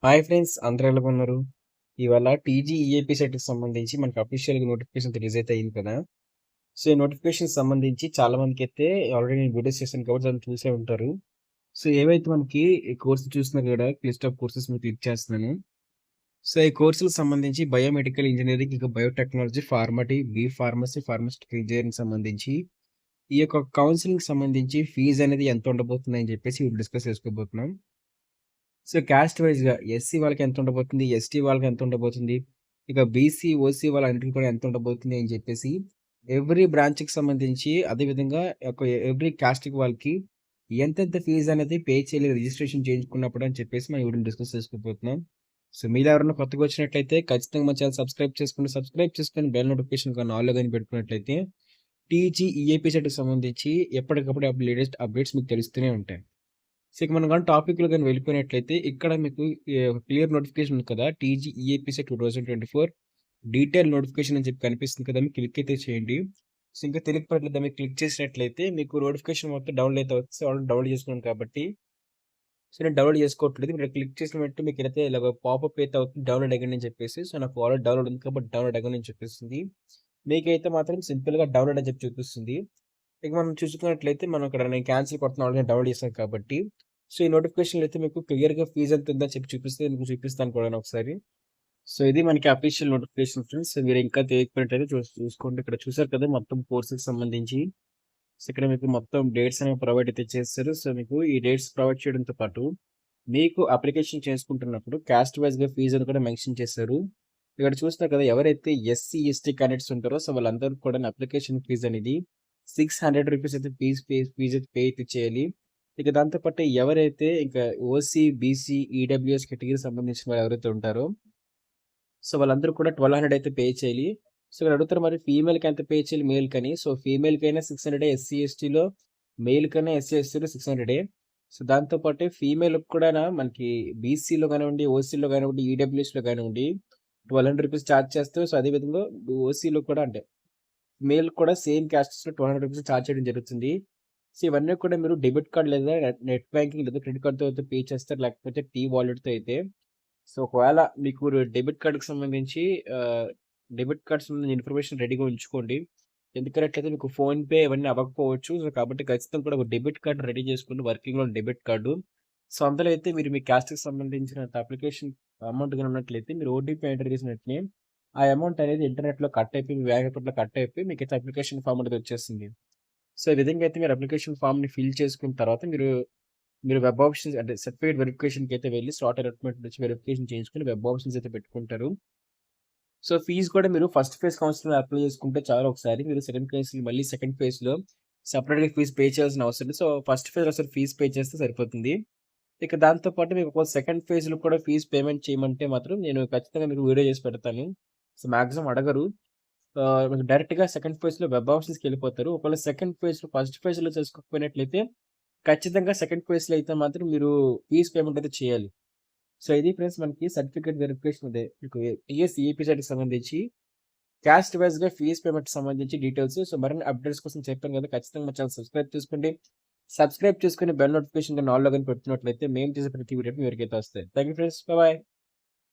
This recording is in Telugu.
హాయ్ ఫ్రెండ్స్, అందరూ ఎలా ఉన్నారు? ఇవాళ టీజీ ఈఏపీ సెట్కి సంబంధించి మనకి అఫీషియల్గా నోటిఫికేషన్ రిలీజ్ అయితే అయింది కదా. సో ఈ నోటిఫికేషన్ సంబంధించి చాలా మందికి అయితే ఆల్రెడీ నేను వీడియోస్ చేశాను కాబట్టి దాన్ని చూసే ఉంటారు. సో ఏవైతే మనకి ఈ కోర్సు చూస్తున్నారు కూడా లిస్ట్ ఆఫ్ కోర్సెస్ మీకు క్లిక్ చేస్తున్నాను. సో ఈ కోర్సులకు సంబంధించి బయోమెడికల్ ఇంజనీరింగ్, ఇంకా biotechnology, pharma D, B pharmacy, pharmaceutical engineering సంబంధించి ఈ యొక్క కౌన్సిలింగ్ సంబంధించి ఫీజు అనేది ఎంత ఉండబోతుంది అని చెప్పేసి ఇప్పుడు డిస్కస్ చేసుకోబోతున్నాం. సో క్యాస్ట్ వైజ్‌గా ఎస్సీ వాళ్ళకి ఎంత ఉండబోతుంది? ఎస్టీ వాళ్ళకి ఎంత ఉండబోతుంది? ఇక బీసీ, ఓసీ వాళ్ళన్నిటికి కూడా ఎంత ఉండబోతుంది అని చెప్పేసి ఎవ్రీ బ్రాంచ్‌కి సంబంధించి అదే విధంగా ఎవ్రీ కాస్ట్‌కి వాళ్ళకి ఎంతెంత ఫీజ్ అనేది పే చేయాలి రిజిస్ట్రేషన్ చేయించుకున్నప్పుడు అని చెప్పేసి మనం ఇప్పుడు డిస్కస్ చేసుకోబోతున్నాం. సో మీరు ఎవరైనా కొత్తగా వచ్చినట్లయితే ఖచ్చితంగా మన ఛానల్ సబ్స్క్రైబ్ చేసుకొని బెల్ నోటిఫికేషన్ గాని ఆల్‌లో గాని పెట్టుకున్నట్లయితే టీజీ ఈఏపీ సెట్‌కి సంబంధించి ఎప్పటికప్పుడు లేటెస్ట్ అప్డేట్స్ మీకు తెలుస్తూనే ఉంటాయి. సో ఇక మనం కానీ టాపిక్‌లో గాని వెళ్ళిపోయినట్లయితే ఇక్కడ మీకు క్లియర్ నోటిఫికేషన్ ఉంది కదా. TG EAP set 2024 detail notification అని చెప్పి కనిపిస్తుంది కదా. మీకు క్లిక్ అయితే చేయండి. సో ఇంకా తెలియకపోయినట్లయితే మీకు క్లిక్ చేసినట్లయితే మీకు నోటిఫికేషన్ మొత్తం డౌన్లోడ్ అయితే అవుతుంది. సో ఆల్రెడీ డౌన్లోడ్ చేసుకున్నాను కాబట్టి సో నేను డౌన్లోడ్ చేసుకోవట్లేదు. మీరు క్లిక్ చేసిన వెంటనే మీకు అయితే ఇలాగ పాపప్ అయితే అవుతుంది డౌన్లోడ్ అవ్వండి అని చెప్పేసి. సో నాకు ఆల్రెడీ డౌన్లోడ్ ఉంది కాబట్టి డౌన్లోడ్ అవ్వండి అని చెప్పేస్తుంది. మీకైతే మాత్రం సింపుల్‌గా డౌన్లోడ్ అని చెప్పి చూపిస్తుంది. ఇక మనం చూసుకున్నట్లయితే మనం ఇక్కడ నేను క్యాన్సిల్ కొడుతున్నాను ఆల్రెడీ డౌన్లోడ్ చేశాను కాబట్టి. సో ఈ నోటిఫికేషన్‌లో అయితే మీకు క్లియర్‌గా ఫీజ్ ఎంత ఉందని చెప్పి చూపిస్తే మీకు చూపిస్తాను కూడా ఒకసారి. సో ఇది మనకి అఫీషియల్ నోటిఫికేషన్ ఫ్రెండ్స్. సో మీరు ఇంకా తెలియకపోయినట్లయితే చూసుకోండి. ఇక్కడ చూసారు కదా మొత్తం కోర్సుకి సంబంధించి. సో ఇక్కడ మీకు మొత్తం డేట్స్ అనేవి ప్రొవైడ్ అయితే చేస్తారు. సో మీకు ఈ డేట్స్ ప్రొవైడ్ చేయడంతో పాటు మీకు అప్లికేషన్ చేసుకుంటున్నప్పుడు కాస్ట్ వైస్‌గా ఫీజ్ అని కూడా మెన్షన్ చేశారు. ఇక్కడ చూస్తున్నారు కదా ఎవరైతే ఎస్సీ, ఎస్టీ క్యాండిడేట్స్ ఉంటారో సో వాళ్ళందరూ కూడా అప్లికేషన్ ఫీజ్ అనేది ₹600 అయితే ఫీజ్ అయితే పే అయితే చేయాలి. ఇక దాంతో పాటు ఎవరైతే ఇంకా ఓసీ, బీసీ, ఈడబ్ల్యూఎస్ కేటగిరీకి సంబంధించిన వాళ్ళు ఎవరైతే ఉంటారో సో వాళ్ళందరూ కూడా 1200 అయితే పే చేయాలి. సో ఇక్కడ అడుగుతారు మరి ఫీమేల్‌కి ఎంత పే చేయాలి మేల్‌కని. సో ఫీమేల్‌కైనా 600 ఎస్సీ, ఎస్టీలో మేల్‌కైనా ఎస్సీ, ఎస్టీలో 600 సో దాంతో పాటు ఫీమేల్‌కి కూడా మనకి బీసీలో కానివ్వండి, ఓసీలో కానివ్వండి, ఈడబ్ల్యూఎస్‌లో కానివ్వండి ₹1200 చార్జ్ చేస్తారు. సో అదే విధంగా ఓసీలో కూడా అంటే మెయిల్ కూడా సేమ్ క్యాస్ట్స్‌లో ₹200 చార్జ్ చేయడం జరుగుతుంది. సో ఇవన్నీ కూడా మీరు డెబిట్ కార్డ్ లేదా నెట్ బ్యాంకింగ్ లేదా క్రెడిట్ కార్డ్‌తో అయితే పే చేస్తారు. లేకపోతే వాలెట్‌తో అయితే. సో ఒకవేళ మీకు డెబిట్ కార్డ్‌కి సంబంధించి ఆహ్, డెబిట్ కార్డ్ సంబంధించిన ఇన్ఫర్మేషన్ రెడీగా ఉంచుకోండి. ఎందుకన్నట్లయితే మీకు ఫోన్‌పే ఇవన్నీ అవ్వకపోవచ్చు. సో కాబట్టి ఖచ్చితంగా కూడా ఒక డెబిట్ కార్డ్ రెడీ చేసుకోండి. వర్కింగ్‌లో డెబిట్ కార్డు. సో అందులో అయితే మీరు మీ క్యాస్ట్‌కి సంబంధించిన అప్లికేషన్ అమౌంట్ గాని ఉన్నట్లయితే మీరు ఓటీపీ ఎంటర్ చేసిన వెంటనే ఆ అమౌంట్ అనేది ఇంటర్నెట్‌లో కట్ అయిపోయి మీ బ్యాంక్ అకౌంట్‌లో కట్ అయిపోయి మీకైతే అప్లికేషన్ ఫార్మ్ అనేది వచ్చేస్తుంది. సో ఈ విధంగా అయితే మీరు అప్లికేషన్ ఫార్మ్‌ని ఫిల్ చేసుకున్న తర్వాత మీరు మీరు వెబ్ ఆప్షన్స్ అంటే సర్టిఫికేట్ వెరిఫికేషన్‌కి అయితే వెళ్లి సాఫ్ట్‌వేర్ అటాచ్‌మెంట్ నుంచి వెరిఫికేషన్ చేయించుకొని వెబ్ ఆప్షన్స్ అయితే పెట్టుకుంటారు. సో ఫీజ్ కూడా మీరు ఫస్ట్ ఫేజ్ కౌన్సిలింగ్‌లో అప్లై చేసుకుంటే చాలు ఒకసారి. మీరు సెకండ్ ఫేజ్‌కి మళ్ళీ సెకండ్ ఫేజ్‌లో సెపరేట్‌గా ఫీజ్ పే చేయాల్సిన అవసరం లేదు. సో ఫస్ట్ ఫేజ్‌లో ఒకసారి ఫీజ్ పే చేస్తే సరిపోతుంది. ఇక దాంతో పాటు మీకు ఒక సెకండ్ ఫేజ్‌లో కూడా ఫీజ్ పేమెంట్ చేయమంటే మాత్రం నేను ఖచ్చితంగా మీకు వీడియో చేసి పెడతాను. సో మాక్సిమం అడగరు. డైరెక్ట్‌గా సెకండ్ ఫేజ్‌లో వెబ్ ఆప్షన్స్‌కెళ్ళిపోతారు. ఒకవేళ సెకండ్ ఫేజ్‌లో ఫస్ట్ ఫేజ్‌లో చేసుకోకపోయినట్లయితే ఖచ్చితంగా సెకండ్ ఫేజ్‌లో అయితే మాత్రం మీరు ఫీజ్ పేమెంట్ అయితే చేయాలి. సో ఇది ఫ్రెండ్స్ మనకి సర్టిఫికేట్ వెరిఫికేషన్ అదే మీకు టీఎస్ ఈఏపీ సైట్‌కి సంబంధించి క్యాస్ట్ వైస్‌గా ఫీజ్ పేమెంట్ సంబంధించి డీటెయిల్స్. సో మరిన్ని అప్డేట్స్ కోసం చెప్పాను కదా! ఖచ్చితంగా మా ఛానల్ సబ్స్క్రైబ్ చేసుకోండి. సబ్స్క్రైబ్ చేసుకొని బెల్ నోటిఫికేషన్ గాని ఆల్‌లో గాని పెట్టుకున్నట్లయితే మేము చేసే ప్రతి వీడియో మీ వరకైతే వస్తాయి. Thank you friends. By by.